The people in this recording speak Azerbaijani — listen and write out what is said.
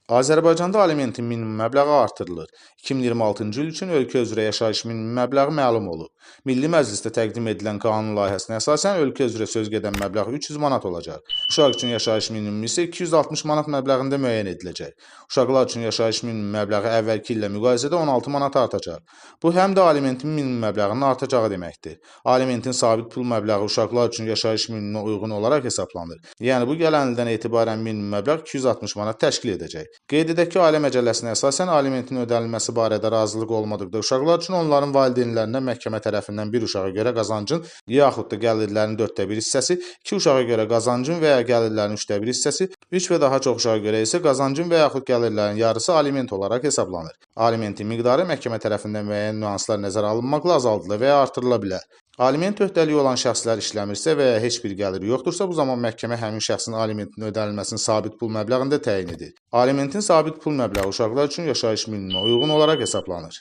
Azərbaycanda alimentin minimum məbləği artırılır. 2026-cı il üçün ölkə üzrə yaşayış minimum məbləği məlum olub. Milli Məclisdə təqdim edilən qanun layihəsinə əsasən ölkə üzrə söz gedən məbləğ 300 manat olacaq. Uşaq üçün yaşayış minimumu isə 260 manat məbləğində müəyyən ediləcək. Uşaqlar üçün yaşayış minimum məbləği əvvəlki illə müqayisədə 16 manat artacaq. Bu həm də alimentin minimum məbləğinin artacağı deməkdir. Alimentin sabit pul məbləği uşaqlar üçün yaşayış minimumuna uyğun olaraq hesablanır. Yəni bu gələn ildən etibarən minimum məbləğ 260 manat təşkil edəcək. Qeyd edək ki, Ailə Məcəlləsinə əsasən alimentin ödənilməsi barədə razılıq olmadıqda uşaqlar üçün onların valideynlərindən məhkəmə tərəfindən bir uşağa görə qazancın yaxud da gəlirlərin 4/1 hissəsi, 2 uşağa görə qazancın və ya gəlirlərin 3/1 hissəsi, 3 və daha çox uşağa görə isə qazancın və yaxud gəlirlərin yarısı aliment olaraq hesablanır. Alimentin miqdarı məhkəmə tərəfindən müəyyən nüanslar nəzərə alınmaqla azaldılır və ya artırıla bilər. Aliment öhdəliyi olan şəxslər işləmirsə və ya heç bir gəliri yoxdursa, bu zaman məhkəmə həmin şəxsin alimentin ödənilməsini sabit pul məbləğində təyin edir. Alimentin sabit pul məbləği uşaqlar üçün yaşayış minimumuna uyğun olaraq hesablanır.